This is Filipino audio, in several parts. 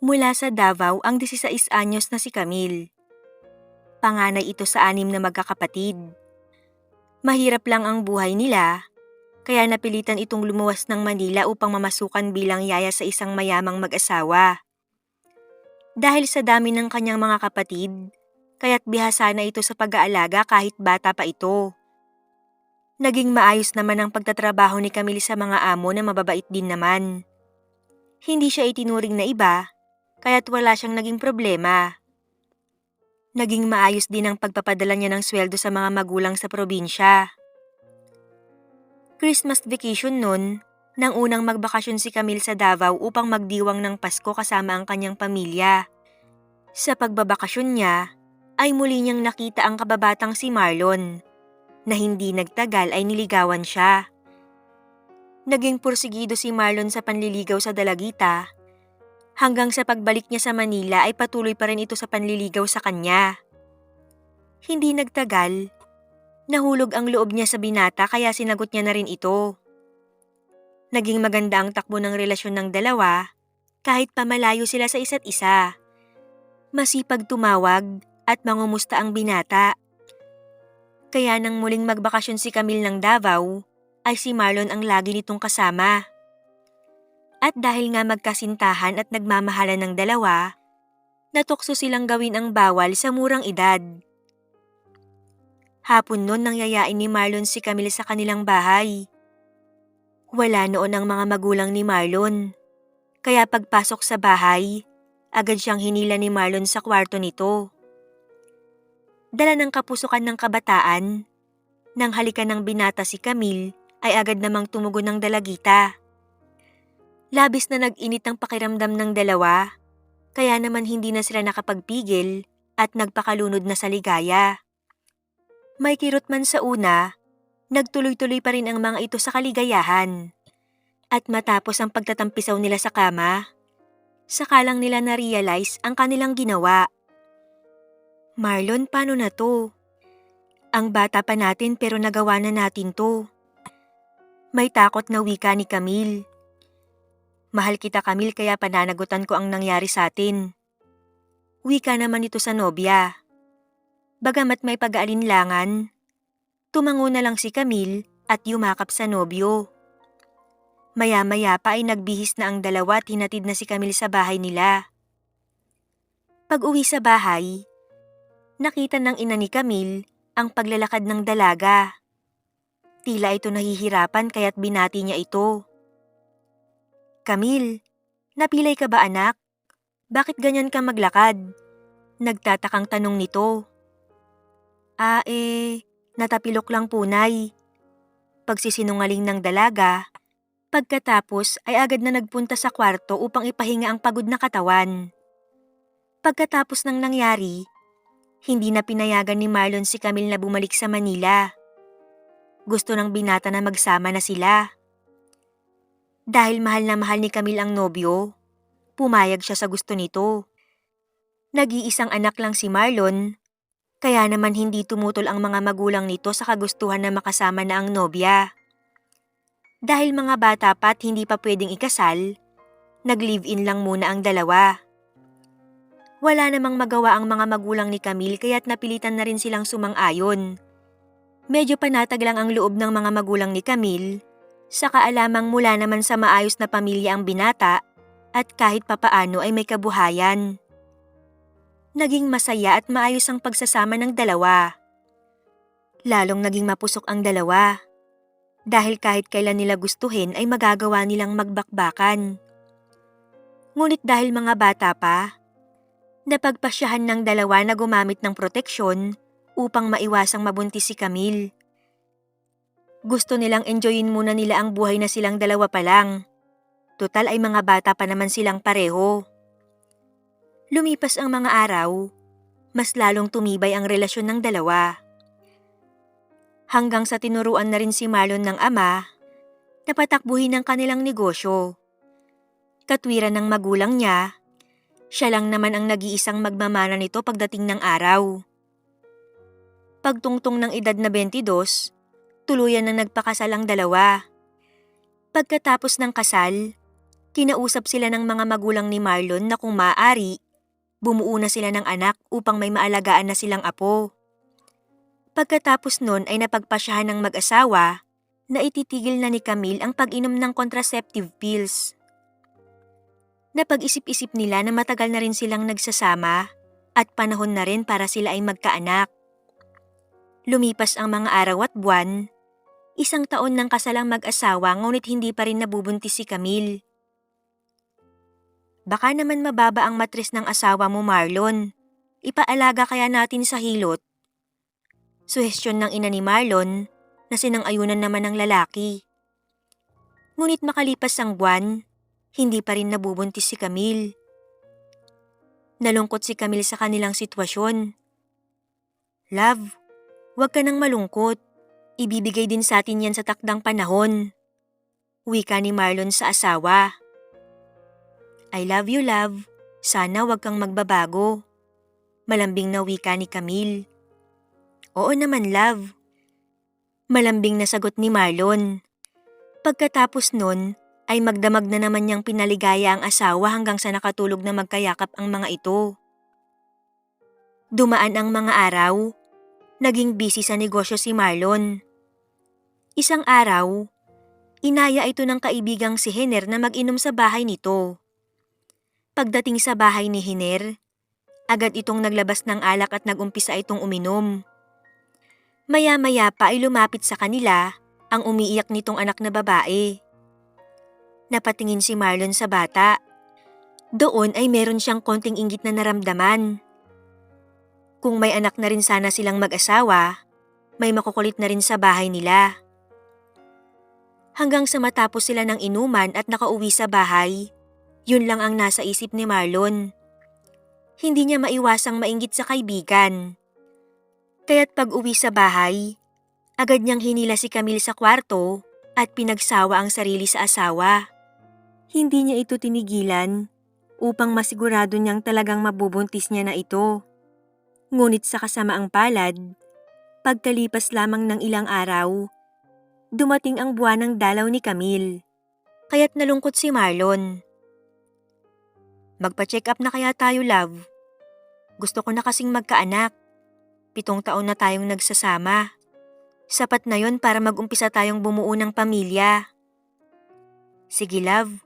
Mula sa Davao ang 16 anyos na si Camille. Panganay ito sa 6 na magkakapatid. Mahirap lang ang buhay nila, kaya napilitan itong lumuwas ng Manila upang mamasukan bilang yaya sa isang mayamang mag-asawa. Dahil sa dami ng kanyang mga kapatid, kaya't bihasa na ito sa pag-aalaga kahit bata pa ito. Naging maayos naman ang pagtatrabaho ni Camille sa mga amo na mababait din naman. Hindi siya itinuring na iba, kaya't wala siyang naging problema. Naging maayos din ang pagpapadala niya ng sweldo sa mga magulang sa probinsya. Christmas vacation nun, nang unang magbakasyon si Camille sa Davao upang magdiwang ng Pasko kasama ang kanyang pamilya. Sa pagbabakasyon niya, ay muli niyang nakita ang kababatang si Marlon, na hindi nagtagal ay niligawan siya. Naging pursigido si Marlon sa panliligaw sa dalagita, hanggang sa pagbalik niya sa Manila ay patuloy pa rin ito sa panliligaw sa kanya. Hindi nagtagal, nahulog ang loob niya sa binata kaya sinagot niya na rin ito. Naging maganda ang takbo ng relasyon ng dalawa kahit pamalayo sila sa isa't isa. Masipag tumawag at mangumusta ang binata. Kaya nang muling magbakasyon si Camille ng Davao, ay si Marlon ang lagi nitong kasama. At dahil nga magkasintahan at nagmamahalan ng dalawa, natukso silang gawin ang bawal sa murang edad. Hapon nun nang yayain ni Marlon si Camille sa kanilang bahay. Wala noon ang mga magulang ni Marlon, kaya pagpasok sa bahay, agad siyang hinila ni Marlon sa kwarto nito. Dala ng kapusukan ng kabataan, nang halikan ng binata si Camille ay agad namang tumugon ng dalagita. Labis na nag-init ang pakiramdam ng dalawa, kaya naman hindi na sila nakapagpigil at nagpakalunod na sa ligaya. May kirot man sa una, nagtuloy-tuloy pa rin ang mga ito sa kaligayahan. At matapos ang pagtatampisaw nila sa kama, saka lang nila na-realize ang kanilang ginawa. Marlon, paano na to? Ang bata pa natin pero nagawa na natin to. May takot na wika ni Camille. Mahal kita, Camille, kaya pananagutan ko ang nangyari sa atin. Wika naman ito sa nobya. Bagamat may pag-aalinlangan, tumango na lang si Camille at yumakap sa nobyo. Maya-maya pa ay nagbihis na ang dalawa at hinatid na si Camille sa bahay nila. Pag-uwi sa bahay, nakita ng ina ni Camille ang paglalakad ng dalaga. Tila ito nahihirapan kaya't binati niya ito. Camille, napilay ka ba anak? Bakit ganyan ka maglakad? Nagtatakang tanong nito. Natapilok lang po, Nay. Pagsisinungaling ng dalaga, pagkatapos ay agad na nagpunta sa kwarto upang ipahinga ang pagod na katawan. Pagkatapos ng nangyari, hindi na pinayagan ni Marlon si Camille na bumalik sa Manila. Gusto ng binata na magsama na sila. Dahil mahal na mahal ni Camille ang nobyo, pumayag siya sa gusto nito. Nag-iisang anak lang si Marlon, kaya naman hindi tumutol ang mga magulang nito sa kagustuhan na makasama na ang nobya. Dahil mga bata pa at hindi pa pwedeng ikasal, nag-live-in lang muna ang dalawa. Wala namang magawa ang mga magulang ni Camille kaya't napilitan na rin silang sumang-ayon. Medyo panatag lang ang loob ng mga magulang ni Camille, sa kaalamang mula naman sa maayos na pamilya ang binata at kahit papaano ay may kabuhayan. Naging masaya at maayos ang pagsasama ng dalawa. Lalong naging mapusok ang dalawa, dahil kahit kailan nila gustuhin ay magagawa nilang magbakbakan. Ngunit dahil mga bata pa, napagpasyahan ng dalawa na gumamit ng proteksyon upang maiwasang mabuntis si Camille. Gusto nilang enjoyin muna nila ang buhay na silang dalawa pa lang. Total ay mga bata pa naman silang pareho. Lumipas ang mga araw, mas lalong tumibay ang relasyon ng dalawa. Hanggang sa tinuruan na rin si Marlon ng ama na patakbuhin ang kanilang negosyo. Katwiran ng magulang niya, siya lang naman ang nag-iisang magmamana nito pagdating ng araw. Pagtungtong ng edad na 22, tuluyan na nagpakasal ang dalawa. Pagkatapos ng kasal, kinausap sila ng mga magulang ni Marlon na kung maaari, bumuo na sila ng anak upang may maalagaan na silang apo. Pagkatapos nun ay napagpasyahan ng mag-asawa na ititigil na ni Camille ang pag-inom ng contraceptive pills. Napag-isip-isip nila na matagal na rin silang nagsasama at panahon na rin para sila ay magkaanak. Lumipas ang mga araw at buwan, 1 taon ng kasalang mag-asawa ngunit hindi pa rin nabubuntis si Camille. Baka naman mababa ang matres ng asawa mo, Marlon. Ipaalaga kaya natin sa hilot. Suhestyon ng ina ni Marlon na sinang-ayunan naman ng lalaki. Ngunit makalipas ang buwan, hindi pa rin nabubuntis si Camille. Nalungkot si Camille sa kanilang sitwasyon. Love, huwag ka nang malungkot. Ibibigay din sa atin yan sa takdang panahon. Wika ni Marlon sa asawa. I love you, love. Sana huwag kang magbabago. Malambing na wika ni Camille. Oo naman, love. Malambing na sagot ni Marlon. Pagkatapos nun, ay magdamag na naman niyang pinaligaya ang asawa hanggang sa nakatulog na magkayakap ang mga ito. Dumaan ang mga araw, naging busy sa negosyo si Marlon. Isang araw, inaya ito ng kaibigang si Hiner na mag-inom sa bahay nito. Pagdating sa bahay ni Hiner, agad itong naglabas ng alak at nagumpisa itong uminom. Maya-maya pa ay lumapit sa kanila ang umiiyak nitong anak na babae. Napatingin si Marlon sa bata. Doon ay meron siyang konting inggit na naramdaman. Kung may anak na rin sana silang mag-asawa, may makukulit na rin sa bahay nila. Hanggang sa matapos sila ng inuman at nakauwi sa bahay, yun lang ang nasa isip ni Marlon. Hindi niya maiwasang mainggit sa kaibigan. Kaya't pag-uwi sa bahay, agad niyang hinila si Camille sa kwarto at pinagsawa ang sarili sa asawa. Hindi niya ito tinigilan upang masigurado niyang talagang mabubuntis niya na ito. Ngunit sa kasamaang palad, pagkalipas lamang ng ilang araw, dumating ang buwan ng dalaw ni Camille. Kaya't nalungkot si Marlon. Magpa-check up na kaya tayo, love. Gusto ko na kasing magkaanak. 7 taon na tayong nagsasama. Sapat na yon para mag-umpisa tayong bumuo ng pamilya. Sige, love.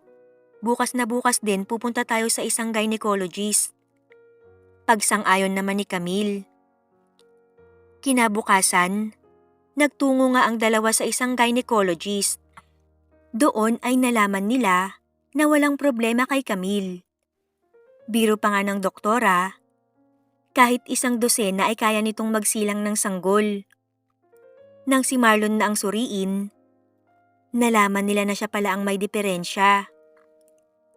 Bukas na bukas din pupunta tayo sa isang gynecologist. Pagsang-ayon naman ni Camille. Kinabukasan, nagtungo nga ang dalawa sa isang gynecologist. Doon ay nalaman nila na walang problema kay Camille. Biro pa nga ng doktora, kahit 1 dosena ay kaya nitong magsilang ng sanggol. Nang si Marlon na ang suriin, nalaman nila na siya pala ang may diferensya.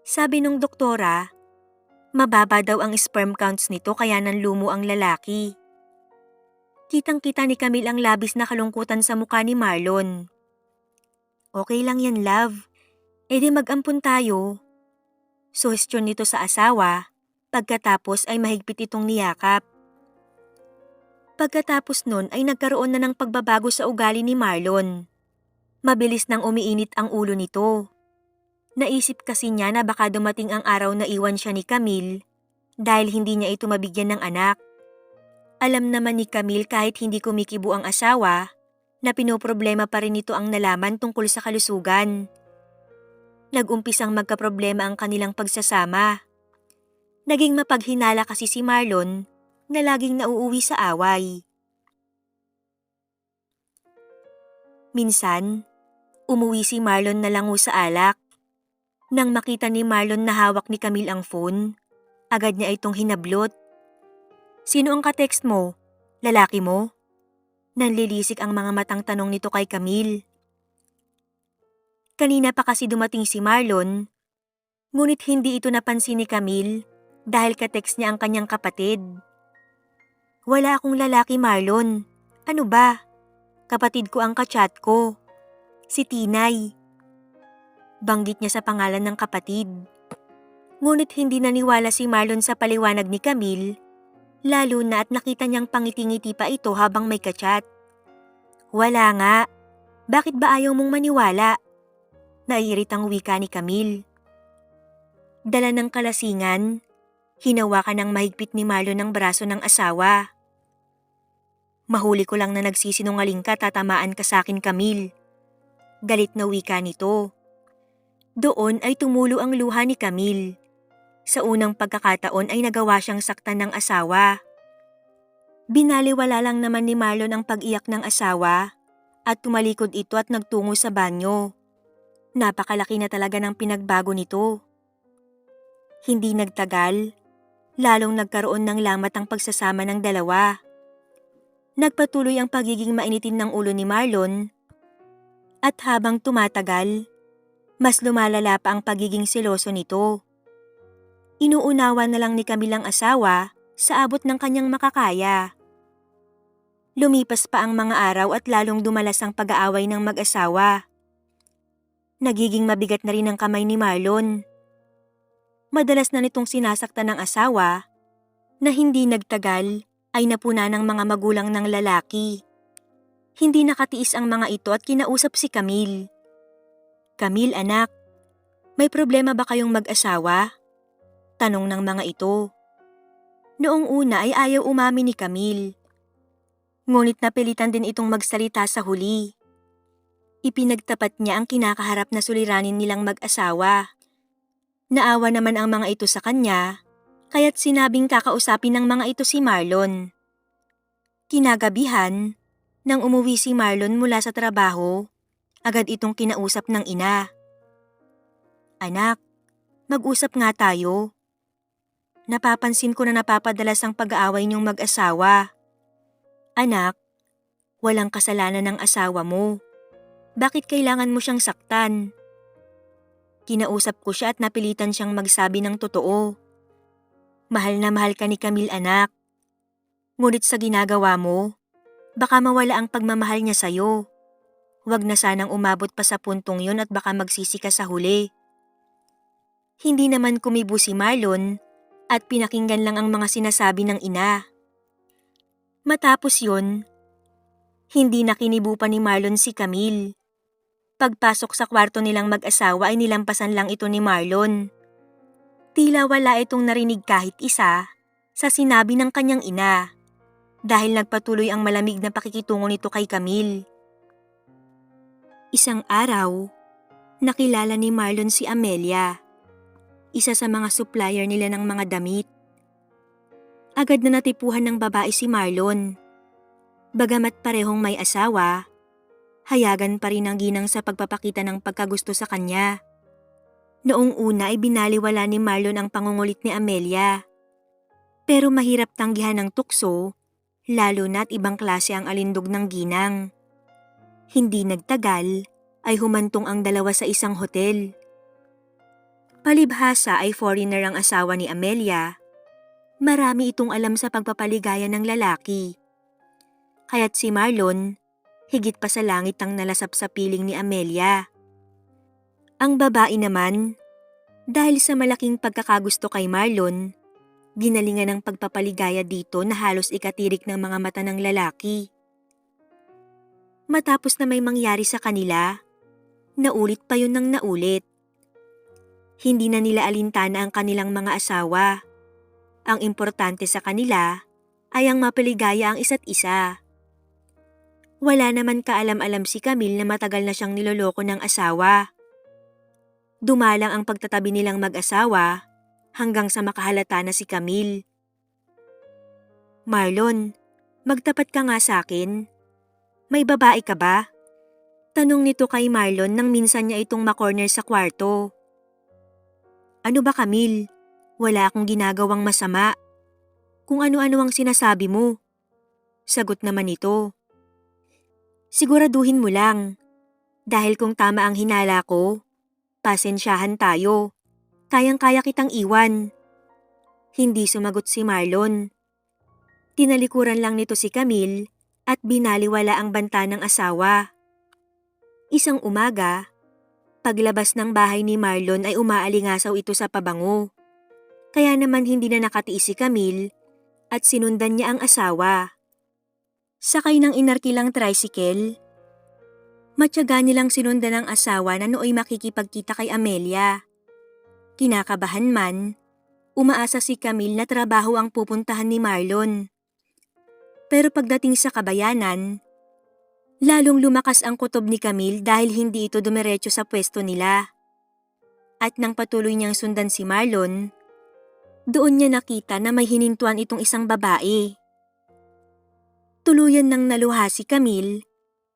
Sabi ng doktora, mababa daw ang sperm counts nito kaya nanlumo ang lalaki. Kitang-kita ni Camille ang labis na kalungkutan sa mukha ni Marlon. Okay lang yan, love. E di mag-ampun tayo. Suhestyon nito sa asawa, pagkatapos ay mahigpit itong niyakap. Pagkatapos nun ay nagkaroon na ng pagbabago sa ugali ni Marlon. Mabilis nang umiinit ang ulo nito. Naisip kasi niya na baka dumating ang araw na iwan siya ni Camille dahil hindi niya ito mabigyan ng anak. Alam naman ni Camille kahit hindi kumikibo ang asawa na pinoproblema pa rin nito ang nalaman tungkol sa kalusugan. Nag-umpisang magkaproblema ang kanilang pagsasama. Naging mapaghinala kasi si Marlon na laging nauuwi sa away. Minsan, umuwi si Marlon na lango sa alak. Nang makita ni Marlon na hawak ni Camille ang phone, agad niya itong hinablot. Sino ang ka-text mo? Lalaki mo? Nanlilisik ang mga matang tanong nito kay Camille. Kanina pa kasi dumating si Marlon, ngunit hindi ito napansin ni Camille dahil ka-text niya ang kanyang kapatid. Wala akong lalaki, Marlon. Ano ba? Kapatid ko ang ka-chat ko. Si Tinay. Banggit niya sa pangalan ng kapatid. Ngunit hindi naniwala si Marlon sa paliwanag ni Camille, lalo na at nakita niyang pangiti-ngiti pa ito habang may kachat. Wala nga. Bakit ba ayaw mong maniwala? Naiiritang wika ni Camille. Dala ng kalasingan, hinawakan ng mahigpit ni Marlon ang braso ng asawa. Mahuli ko lang na nagsisinungaling ka, tatamaan ka sa akin, Camille. Galit na wika nito. Doon ay tumulo ang luha ni Camille. Sa unang pagkakataon ay nagawa siyang saktan ng asawa. Binaliwala lang naman ni Marlon ang pag-iyak ng asawa at tumalikod ito at nagtungo sa banyo. Napakalaki na talaga ng pinagbago nito. Hindi nagtagal, lalong nagkaroon ng lamat ang pagsasama ng dalawa. Nagpatuloy ang pagiging mainitin ng ulo ni Marlon at habang tumatagal, mas lumalala pa ang pagiging seloso nito. Inuunawa na lang ni Camille ang asawa sa abot ng kanyang makakaya. Lumipas pa ang mga araw at lalong dumalas ang pag-aaway ng mag-asawa. Nagiging mabigat na rin ang kamay ni Marlon. Madalas na nitong sinasaktan ng asawa na hindi nagtagal ay napuna ng mga magulang ng lalaki. Hindi nakatiis ang mga ito at kinausap si Camille. Camille, anak, may problema ba kayong mag-asawa? Tanong ng mga ito. Noong una ay ayaw umamin ni Camille. Ngunit napilitan din itong magsalita sa huli. Ipinagtapat niya ang kinakaharap na suliranin nilang mag-asawa. Naawa naman ang mga ito sa kanya, kaya't sinabing kakausapin ng mga ito si Marlon. Kinagabihan, nang umuwi si Marlon mula sa trabaho, agad itong kinausap ng ina. Anak, mag-usap nga tayo. Napapansin ko na napapadalas ang pag-aaway niyong mag-asawa. Anak, walang kasalanan ng asawa mo. Bakit kailangan mo siyang saktan? Kinausap ko siya at napilitan siyang magsabi ng totoo. Mahal na mahal ka ni Camille, anak. Ngunit sa ginagawa mo, baka mawala ang pagmamahal niya sa'yo. Huwag na sanang umabot pa sa puntong yun at baka magsisi ka sa huli. Hindi naman kumibo si Marlon at pinakinggan lang ang mga sinasabi ng ina. Matapos yun, hindi na kinibo pa ni Marlon si Camille. Pagpasok sa kwarto nilang mag-asawa ay nilampasan lang ito ni Marlon. Tila wala itong narinig kahit isa sa sinabi ng kanyang ina dahil nagpatuloy ang malamig na pakikitungo nito kay Camille. Isang araw, nakilala ni Marlon si Amelia, isa sa mga supplier nila ng mga damit. Agad na natipuhan ng babae si Marlon. Bagamat parehong may asawa, hayagan pa rin ang ginang sa pagpapakita ng pagkagusto sa kanya. Noong una ay binaliwala ni Marlon ang pangungulit ni Amelia. Pero mahirap tanggihan ng tukso, lalo na't ibang klase ang alindog ng ginang. Hindi nagtagal ay humantong ang dalawa sa isang hotel. Palibhasa ay foreigner ang asawa ni Amelia. Marami itong alam sa pagpapaligaya ng lalaki. Kaya't si Marlon, higit pa sa langit ang nalasap sa piling ni Amelia. Ang babae naman, dahil sa malaking pagkakagusto kay Marlon, ginalingan ng pagpapaligaya dito na halos ikatirik ng mga mata ng lalaki. Matapos na may mangyari sa kanila, naulit pa yun ng naulit. Hindi na nila alintana ang kanilang mga asawa. Ang importante sa kanila ay ang mapaligaya ang isa't isa. Wala naman kaalam-alam si Camille na matagal na siyang niloloko ng asawa. Dumalang ang pagtatabi nilang mag-asawa hanggang sa makahalata na si Camille. Marlon, magtapat ka nga sa akin. May babae ka ba? Tanong nito kay Marlon nang minsan niya itong makorner sa kwarto. Ano ba, Camille? Wala akong ginagawang masama. Kung ano-ano ang sinasabi mo. Sagot naman ito. Siguraduhin mo lang. Dahil kung tama ang hinala ko, pasensyahan tayo. Kayang-kaya kitang iwan. Hindi sumagot si Marlon. Tinalikuran lang nito si Camille at binaliwala ang banta ng asawa. Isang umaga, Paglabas ng bahay ni Marlon ay umaalingasaw ito sa pabango. Kaya naman hindi na nakatiis si Camille at sinundan niya ang asawa. Sakay ng inarkilang tricycle, matyaga nilang sinundan ang asawa na nooy makikipagkita kay Amelia. Kinakabahan man, umaasa si Camille na trabaho ang pupuntahan ni Marlon. Pero pagdating sa kabayanan, lalong lumakas ang kutob ni Camille dahil hindi ito dumiretso sa pwesto nila. At nang patuloy niyang sundan si Marlon, doon niya nakita na may hinintuan itong isang babae. Tuluyan nang naluha si Camille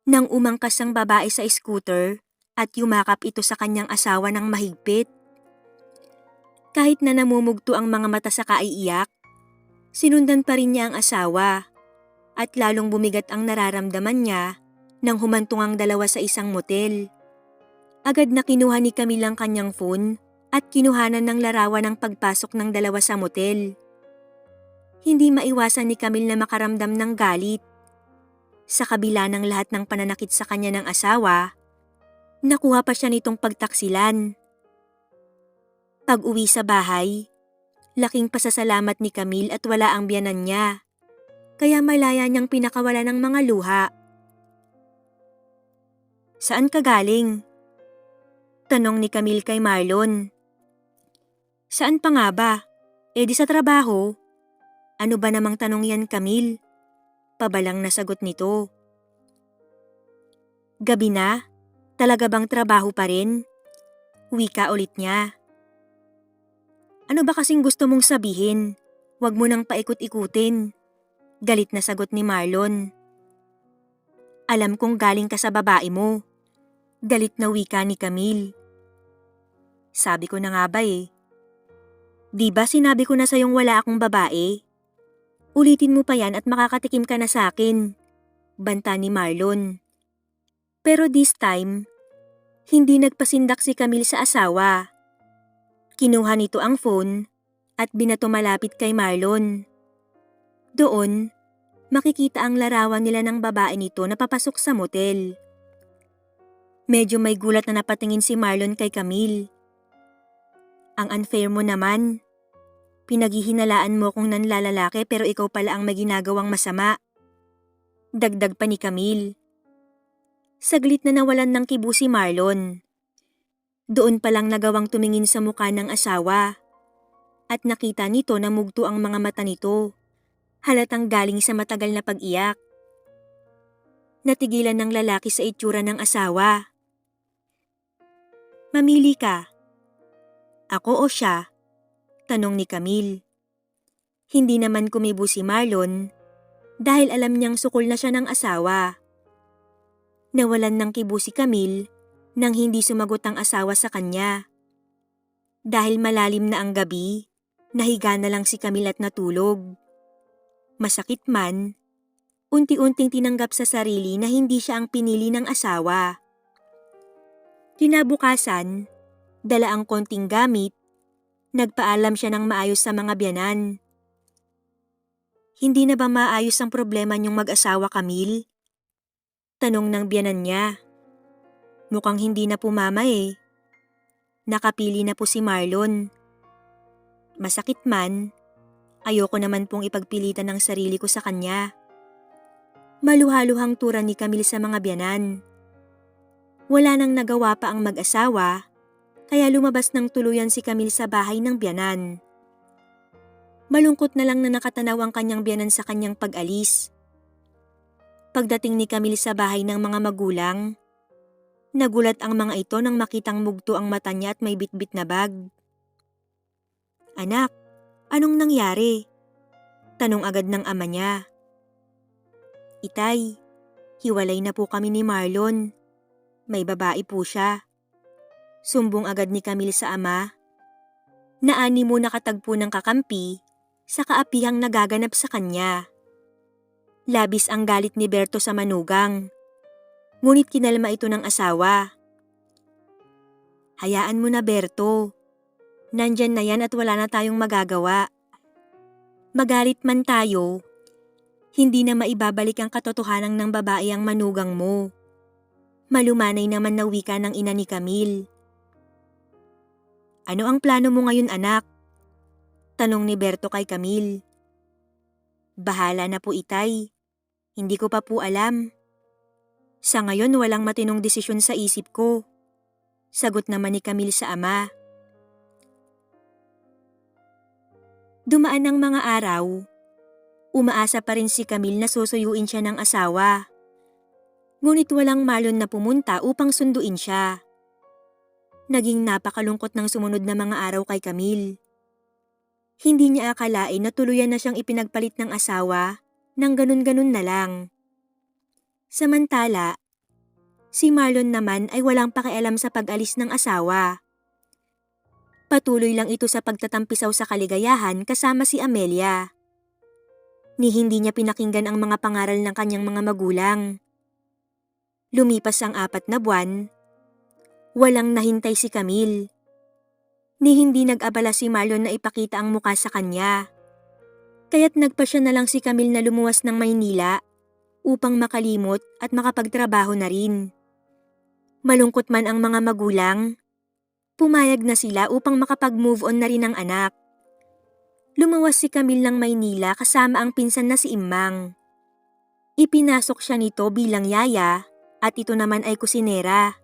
nang umangkas ang babae sa scooter at yumakap ito sa kanyang asawa ng mahigpit. Kahit na namumugto ang mga mata sa kaiiyak, sinundan pa rin niya ang asawa at lalong bumigat ang nararamdaman niya nang humantong ang dalawa sa isang motel. Agad na kinuha ni Camille ang kanyang phone at kinuhanan ng larawan ng pagpasok ng dalawa sa motel. Hindi maiwasan ni Camille na makaramdam ng galit. Sa kabila ng lahat ng pananakit sa kanya ng asawa, nakuha pa siya nitong pagtaksilan. Pag-uwi sa bahay, laking pasasalamat ni Camille at wala ang biyanan niya, kaya malaya niyang pinakawala ng mga luha. "Saan ka galing?" tanong ni Camille kay Marlon. "Saan pa nga ba? Di sa trabaho." "Ano ba namang tanong yan, Camille?" Pabalang na sagot nito. "Gabi na? Talaga bang trabaho pa rin?" Wika ulit niya. "Ano ba kasing gusto mong sabihin? Huwag mo nang paikot-ikutin." Galit na sagot ni Marlon. "Alam kong galing ka sa babae mo." Galit na wika ni Camille. "Sabi ko na nga ba eh. Di ba sinabi ko na sayong wala akong babae? Ulitin mo pa yan at makakatikim ka na sa akin." Banta ni Marlon. Pero this time, hindi nagpasindak si Camille sa asawa. Kinuha nito ang phone at binato malapit kay Marlon. Doon, makikita ang larawan nila ng babae nito na papasok sa motel. Medyo may gulat na napatingin si Marlon kay Camille. "Ang unfair mo naman. Pinaghihinalaan mo kung nanlalalaki pero ikaw pala ang may ginagawang masama." Dagdag pa ni Camille. Saglit na nawalan ng kibo si Marlon. Doon palang nagawang tumingin sa mukha ng asawa at nakita nito na mugto ang mga mata nito, halatang galing sa matagal na pag-iyak. Natigilan ng lalaki sa itsura ng asawa. "Mamili ka. Ako o siya?" tanong ni Camille. Hindi naman kumibo si Marlon dahil alam niyang sukol na siya ng asawa. Nawalan ng kibo si Camille nang hindi sumagot ang asawa sa kanya. Dahil malalim na ang gabi, nahiga na lang si Camille at natulog. Masakit man, unti-unting tinanggap sa sarili na hindi siya ang pinili ng asawa. Kinabukasan, dala ang konting gamit, nagpaalam siya ng maayos sa mga biyanan. "Hindi na ba maayos ang problema niyong mag-asawa, Camille?" tanong ng biyanan niya. Mukhang hindi na po mama eh. Nakapili na po si Marlon. Masakit man, ayoko naman pong ipagpilitan ng sarili ko sa kanya. Maluhaluhang tura ni Camille sa mga biyanan. Wala nang nagawa pa ang mag-asawa, kaya lumabas ng tuluyan si Camille sa bahay ng biyanan. Malungkot na lang na nakatanaw ang kanyang biyanan sa kanyang pag-alis. Pagdating ni Camille sa bahay ng mga magulang, nagulat ang mga ito nang makitang mugto ang mata niya at may bitbit na bag. "Anak, anong nangyari?" tanong agad ng ama niya. "Itay, hiwalay na po kami ni Marlon. May babae po siya." Sumbong agad ni Camille sa ama. Naani mo nakatagpo ng kakampi sa kaapihang nagaganap sa kanya. Labis ang galit ni Berto sa manugang. Ngunit kinalma ito ng asawa. "Hayaan mo na, Berto. Nandyan na yan at wala na tayong magagawa. Magalit man tayo, hindi na maibabalik ang katotohanan ng babae ang manugang mo." Malumanay naman na wika ng ina ni Camille. Ano ang plano mo ngayon, anak? Tanong ni Berto kay Camille. Bahala na po, itay. Hindi ko pa po alam. Sa ngayon walang matinong desisyon sa isip ko. Sagot naman ni Camille sa ama. Dumaan ang mga araw. Umaasa pa rin si Camille na susuyuin siya ng asawa. Ngunit walang Marlon na pumunta upang sunduin siya. Naging napakalungkot ng sumunod na mga araw kay Camille. Hindi niya akalain na tuluyan na siyang ipinagpalit ng asawa nang ganun-ganun na lang. Samantala, si Marlon naman ay walang pakialam sa pag-alis ng asawa. Patuloy lang ito sa pagtatampisaw sa kaligayahan kasama si Amelia. Ni hindi niya pinakinggan ang mga pangaral ng kanyang mga magulang. Lumipas ang 4 na buwan, walang nahintay si Camille. Ni hindi nag-abala si Marlon na ipakita ang muka sa kanya. Kaya't nagpa siya na lang si Camille na lumuwas ng Maynila upang makalimot at makapagtrabaho na rin. Malungkot man ang mga magulang, pumayag na sila upang makapag-move on na rin ang anak. Lumawas si Camille ng Maynila kasama ang pinsan na si Imang. Ipinasok siya nito bilang yaya at ito naman ay kusinera.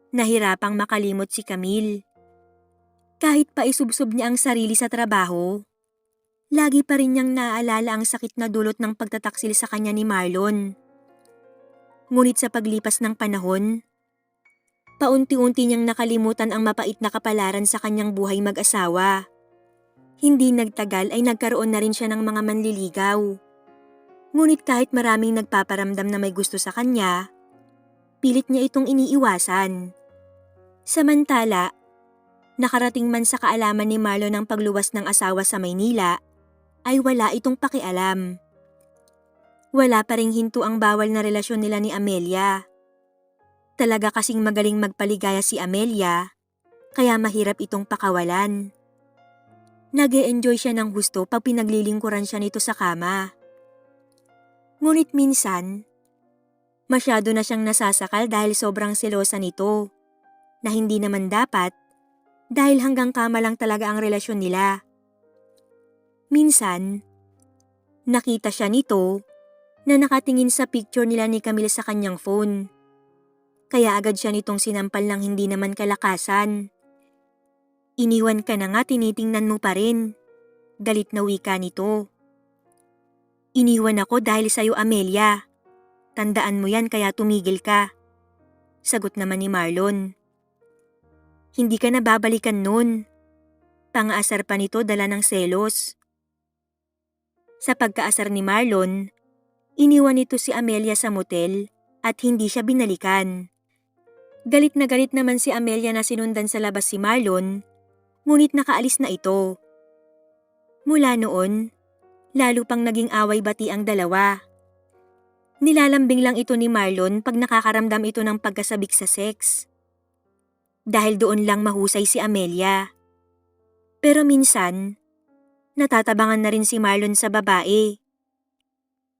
Nahirapang makalimot si Camille. Kahit pa isubsob niya ang sarili sa trabaho, lagi pa rin niyang naaalala ang sakit na dulot ng pagtataksil sa kanya ni Marlon. Ngunit sa paglipas ng panahon, paunti-unti niyang nakalimutan ang mapait na kapalaran sa kanyang buhay mag-asawa. Hindi nagtagal ay nagkaroon na rin siya ng mga manliligaw. Ngunit kahit maraming nagpaparamdam na may gusto sa kanya, pilit niya itong iniiwasan. Samantala, nakarating man sa kaalaman ni Marlon ang pagluwas ng asawa sa Maynila, ay wala itong pakialam. Wala pa ring hinto ang bawal na relasyon nila ni Amelia. Talaga kasing magaling magpaligaya si Amelia, kaya mahirap itong pakawalan. Nag-e-enjoy siya ng husto pag pinaglilingkuran siya nito sa kama. Ngunit minsan, masyado na siyang nasasakal dahil sobrang selosa nito, na hindi naman dapat dahil hanggang kama lang talaga ang relasyon nila. Minsan, nakita siya nito na nakatingin sa picture nila ni Camille sa kanyang phone. Kaya agad siya nitong sinampal ng hindi naman kalakasan. Iniwan ka na nga, tinitingnan mo pa rin. Galit na wika nito. Iniwan ako dahil sa'yo, Amelia. Tandaan mo yan kaya tumigil ka. Sagot naman ni Marlon. Hindi ka na babalikan nun. Pangaasar pa nito dala ng selos. Sa pagkaasar ni Marlon, iniwan nito si Amelia sa motel at hindi siya binalikan. Galit na galit naman si Amelia na sinundan sa labas si Marlon, ngunit nakaalis na ito. Mula noon, lalo pang naging away-bati ang dalawa. Nilalambing lang ito ni Marlon pag nakakaramdam ito ng pagkasabik sa sex. Dahil doon lang mahusay si Amelia. Pero minsan, natatabangan na rin si Marlon sa babae.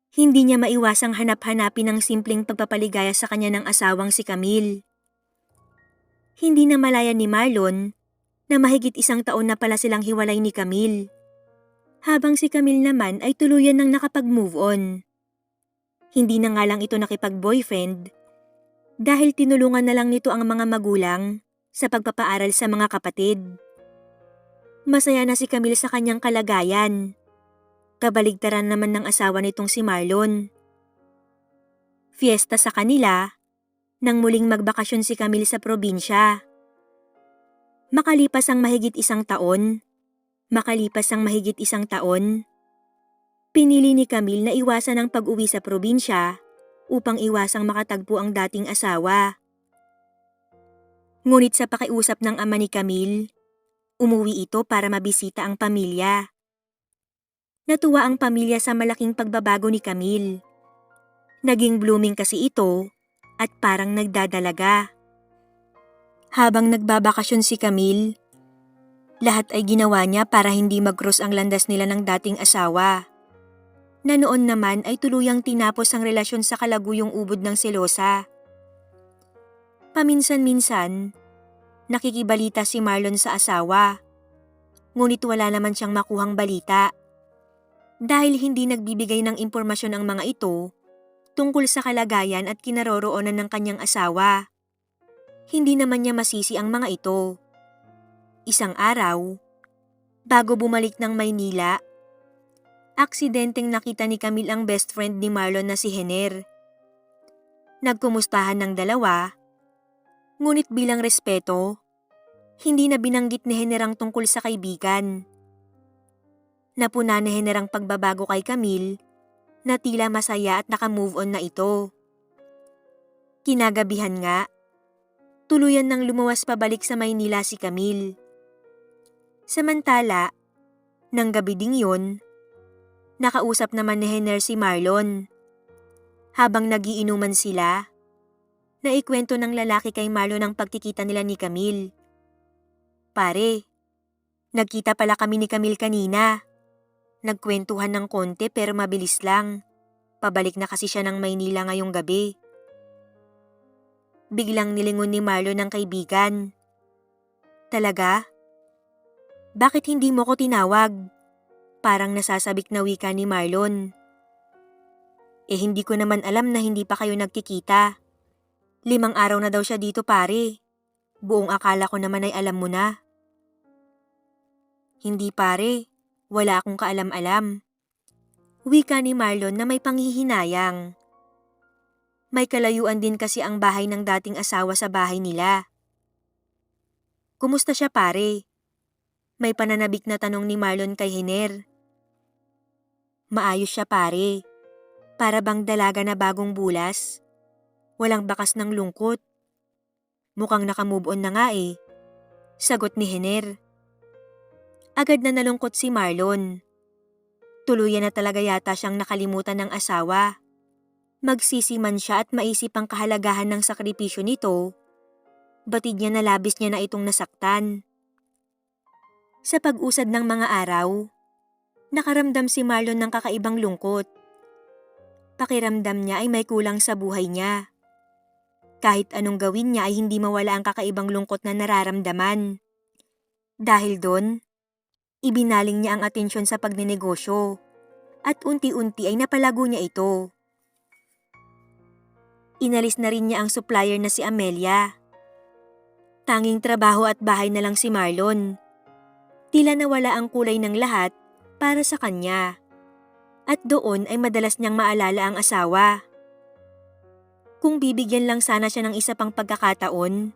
Hindi niya maiwasang hanap-hanapin ang simpleng pagpapaligaya sa kanya ng asawang si Camille. Hindi na malaya ni Marlon na mahigit 1 taon na pala silang hiwalay ni Camille. Habang si Camille naman ay tuluyan nang nakapag-move on. Hindi na nga lang ito nakipag-boyfriend dahil tinulungan na lang nito ang mga magulang sa pagpapaaral sa mga kapatid. Masaya na si Camille sa kanyang kalagayan. Kabaligtaran naman ng asawa nitong si Marlon. Fiesta sa kanila nang muling magbakasyon si Camille sa probinsya. Makalipas ang mahigit 1 taon, pinili ni Camille na iwasan ang pag-uwi sa probinsya upang iwasang makatagpo ang dating asawa. Ngunit sa pakiusap ng ama ni Camille, umuwi ito para mabisita ang pamilya. Natuwa ang pamilya sa malaking pagbabago ni Camille. Naging blooming kasi ito at parang nagdadalaga. Habang nagbabakasyon si Camille, lahat ay ginawa niya para hindi mag-cross ang landas nila ng dating asawa. Na noon naman ay tuluyang tinapos ang relasyon sa kalaguyong ubod ng selosa. Paminsan-minsan, Nakikibalita si Marlon sa asawa. Ngunit wala naman siyang makuhang balita. Dahil hindi nagbibigay ng impormasyon ang mga ito tungkol sa kalagayan at kinaroroonan ng kanyang asawa. Hindi naman niya masisi ang mga ito. Isang araw, bago bumalik ng Maynila, aksidenteng nakita ni Camille ang best friend ni Marlon na si Hener. Nagkumustahan ng dalawa, ngunit bilang respeto, hindi na binanggit ni Hener ang tungkol sa kaibigan. Napuna ni Hener ang pagbabago kay Camille na tila masaya at naka-move on na ito. Kinagabihan nga, tuluyan nang lumuwas pabalik sa Maynila si Camille. Samantala, nang gabi ding yun, nakausap naman ni Hener si Marlon. Habang nagiinuman sila, naikwento ng lalaki kay Marlon ang pagkikita nila ni Camille. Pare, nagkita pala kami ni Camille kanina. Nagkwentuhan ng konti pero mabilis lang. Pabalik na kasi siya ng Maynila ngayong gabi. Biglang nilingon ni Marlon ng kaibigan. Talaga? Bakit hindi mo ko tinawag? Parang nasasabik na wika ni Marlon. Hindi ko naman alam na hindi pa kayo nagkikita. 5 araw na daw siya dito pare. Buong akala ko naman ay alam mo na. Hindi pare, wala akong kaalam-alam. Wika ni Marlon na may panghihinayang. May kalayuan din kasi ang bahay ng dating asawa sa bahay nila. Kumusta siya pare? May pananabik na tanong ni Marlon kay Hener. Maayos siya pare. Para bang dalaga na bagong bulas. Walang bakas ng lungkot. Mukhang nakamove on na nga eh. Sagot ni Hener. Agad na nalungkot si Marlon. Tuluyan na talaga yata siyang nakalimutan ng asawa. Magsisi man siya at maisip ang kahalagahan ng sakripisyo nito, batid niya na labis niya na itong nasaktan. Sa pag-usad ng mga araw, nakaramdam si Marlon ng kakaibang lungkot. Pakiramdam niya ay may kulang sa buhay niya. Kahit anong gawin niya ay hindi mawala ang kakaibang lungkot na nararamdaman. Dahil doon, ibinaling niya ang atensyon sa pagnenegosyo at unti-unti ay napalago niya ito. Inalis na rin niya ang supplier na si Amelia. Tanging trabaho at bahay na lang si Marlon. Tila nawala ang kulay ng lahat para sa kanya. At doon ay madalas niyang maalala ang asawa. Kung bibigyan lang sana siya ng isa pang pagkakataon,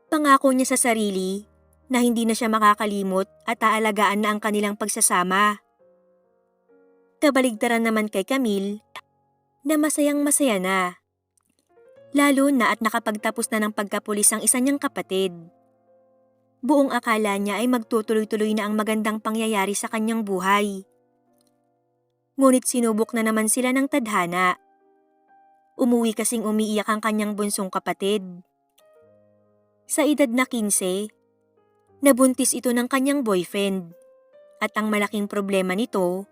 pangako niya sa sarili na hindi na siya makakalimot at aalagaan na ang kanilang pagsasama. Kabaligtaran naman kay Camille na masayang masaya na. Lalo na at nakapagtapos na ng pagkapulis ang isa niyang kapatid. Buong akala niya ay magtutuloy-tuloy na ang magandang pangyayari sa kanyang buhay. Ngunit sinubok na naman sila ng tadhana. Umuwi kasing umiiyak ang kanyang bunsong kapatid. Sa edad na 15, nabuntis ito ng kanyang boyfriend. At ang malaking problema nito,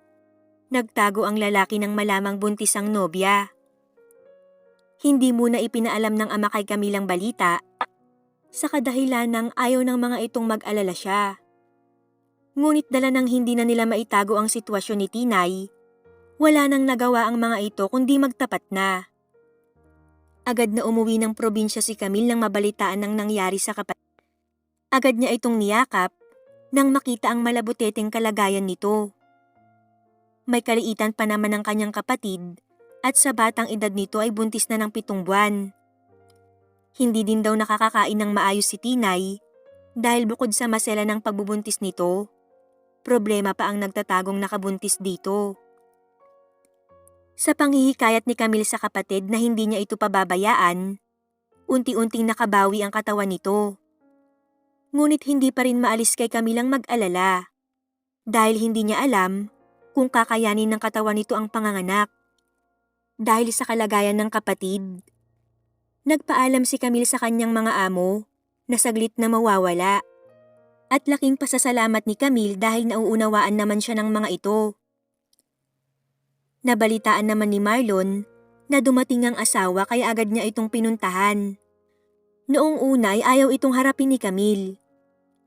nagtago ang lalaki ng malamang buntis ang nobya. Hindi muna ipinaalam ng ama kay Camille ang balita, sa kadahilan ng ayaw ng mga itong mag-alala siya. Ngunit dala ng hindi na nila maitago ang sitwasyon ni Tinay, wala nang nagawa ang mga ito kundi magtapat na. Agad na umuwi ng probinsya si Camille nang mabalitaan ng nangyari sa kapatid. Agad niya itong niyakap nang makita ang malabuteteng kalagayan nito. May kaliitan pa naman ng kanyang kapatid at sa batang edad nito ay buntis na ng 7 buwan. Hindi din daw nakakakain ng maayos si Tinay dahil bukod sa masela ng pagbubuntis nito, problema pa ang nagtatagong nakabuntis dito. Sa panghihikayat ni Camille sa kapatid na hindi niya ito pababayaan, unti-unting nakabawi ang katawan nito. Ngunit hindi pa rin maalis kay Camille ang mag-alala dahil hindi niya alam kung kakayanin ng katawan nito ang panganganak. Dahil sa kalagayan ng kapatid, nagpaalam si Camille sa kanyang mga amo na saglit na mawawala. At laking pasasalamat ni Camille dahil nauunawaan naman siya ng mga ito. Nabalitaan naman ni Marlon na dumating ang asawa kaya agad niya itong pinuntahan. Noong una ay ayaw itong harapin ni Camille.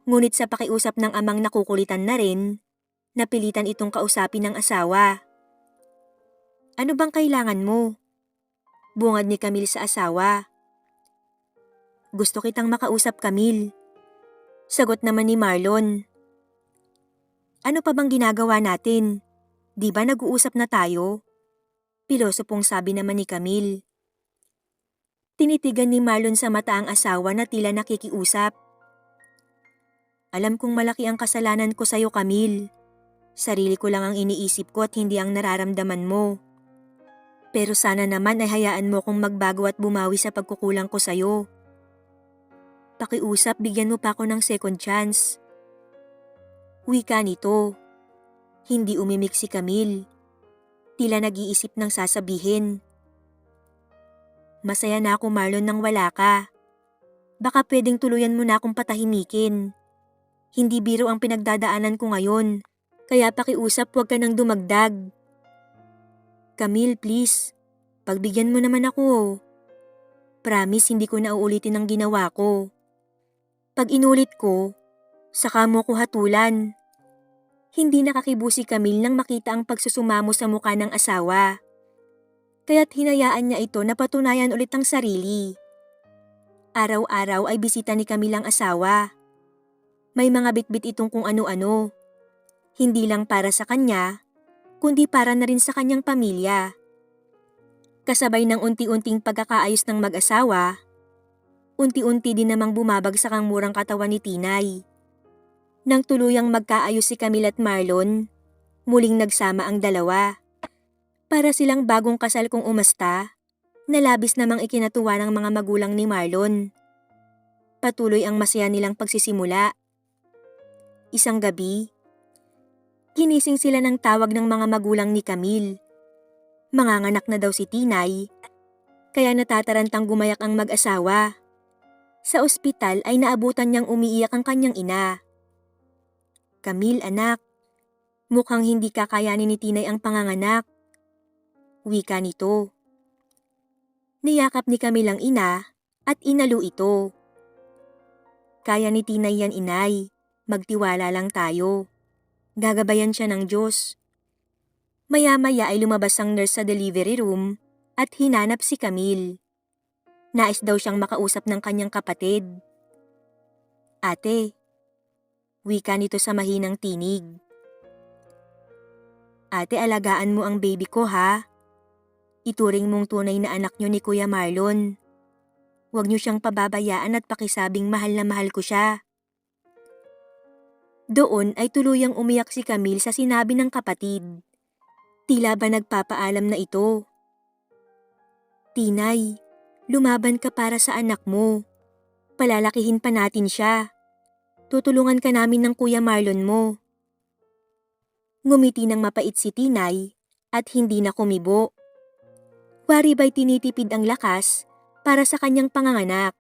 Ngunit sa pakiusap ng amang nakukulitan na rin, napilitan itong kausapin ng asawa. Ano bang kailangan mo? Bungad ni Camille sa asawa. Gusto kitang makausap, Camille. Sagot naman ni Marlon. Ano pa bang ginagawa natin? Di ba nag-uusap na tayo? Pilosopong sabi naman ni Camille. Tinitigan ni Marlon sa mata ang asawa na tila nakikiusap. Alam kong malaki ang kasalanan ko sa'yo, Camille. Sarili ko lang ang iniisip ko at hindi ang nararamdaman mo. Pero sana naman ay hayaan mo kong magbago at bumawi sa pagkukulang ko sa'yo. Pakiusap, bigyan mo pa ako ng second chance. Wika nito. Hindi umimik si Camille. Tila nag-iisip ng sasabihin. Masaya na ako, Marlon, nang wala ka. Baka pwedeng tuluyan mo na akong patahimikin. Hindi biro ang pinagdadaanan ko ngayon. Kaya pakiusap, huwag ka nang dumagdag. Camille, please. Pagbigyan mo naman ako. Promise, hindi ko na uulitin ang ginawa ko. Pag inulit ko, saka mo ko hatulan. Hindi nakakibo si Camille nang makita ang pagsusumamo sa mukha ng asawa. Kaya't hinayaan niya ito na patunayan ulit ang sarili. Araw-araw ay bisita ni Camille ang asawa. May mga bitbit itong kung ano-ano. Hindi lang para sa kanya, kundi para na rin sa kanyang pamilya. Kasabay ng unti-unting pagkakaayos ng mag-asawa, unti-unti din namang bumabagsak ang murang katawan ni Tinay. Nang tuluyang magkaayos si Camille at Marlon, muling nagsama ang dalawa. Para silang bagong kasal kung umasta, na labis namang ikinatuwa ng mga magulang ni Marlon. Patuloy ang masaya nilang pagsisimula. Isang gabi, ginising sila ng tawag ng mga magulang ni Camille. Manganganak na daw si Tinay, kaya natatarantang gumayak ang mag-asawa. Sa ospital ay naabutan niyang umiiyak ang kanyang ina. Camille, anak, mukhang hindi kakayanin ni Tinay ang panganganak. Wika nito. Niyakap ni Camille ang ina at inalo ito. Kaya ni Tinay yan, inay. Magtiwala lang tayo. Gagabayan siya ng Diyos. Maya-maya ay lumabas ang nurse sa delivery room at hinanap si Camille. Nais daw siyang makausap ng kanyang kapatid. Ate, wika nito sa mahinang tinig. Ate, alagaan mo ang baby ko, ha? Ituring mong tunay na anak niyo ni Kuya Marlon. Huwag niyo siyang pababayaan at pakisabing mahal na mahal ko siya. Doon ay tuluyang umiyak si Camille sa sinabi ng kapatid. Tila ba nagpapaalam na ito? Tinay, lumaban ka para sa anak mo. Palalakihin pa natin siya. Tutulungan ka namin ng Kuya Marlon mo. Ngumiti ng mapait si Tinay at hindi na kumibo. Wari ba'y tinitipid ang lakas para sa kanyang panganganak.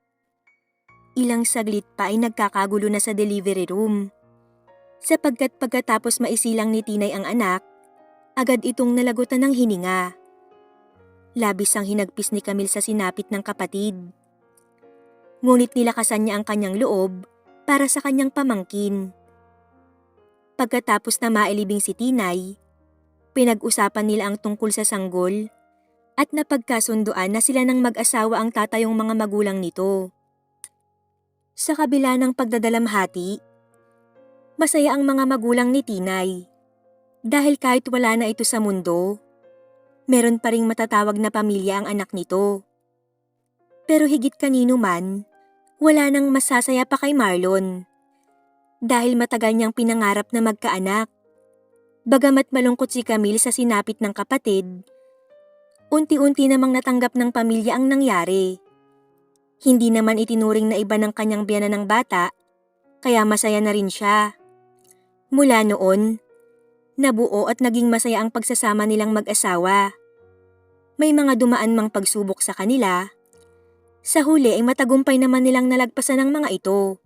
Ilang saglit pa ay nagkakagulo na sa delivery room. Sapagkat pagkatapos maisilang ni Tinay ang anak, agad itong nalagutan ng hininga. Labis ang hinagpis ni Camille sa sinapit ng kapatid. Ngunit nilakasan niya ang kanyang loob para sa kanyang pamangkin. Pagkatapos na mailibing si Tinay, pinag-usapan nila ang tungkol sa sanggol at napagkasunduan na sila ng mag-asawa ang tatayong mga magulang nito. Sa kabila ng pagdadalamhati, masaya ang mga magulang ni Tinay. Dahil kahit wala na ito sa mundo, meron pa ring matatawag na pamilya ang anak nito. Pero higit kanino man, wala nang masasaya pa kay Marlon. Dahil matagal niyang pinangarap na magkaanak. Bagamat malungkot si Camille sa sinapit ng kapatid, unti-unti namang natanggap ng pamilya ang nangyari. Hindi naman itinuring na iba ng kanyang biyanan ng bata, kaya masaya na rin siya. Mula noon, nabuo at naging masaya ang pagsasama nilang mag-asawa. May mga dumaan mang pagsubok sa kanila. Sa huli ay matagumpay naman nilang nalagpasan ang mga ito.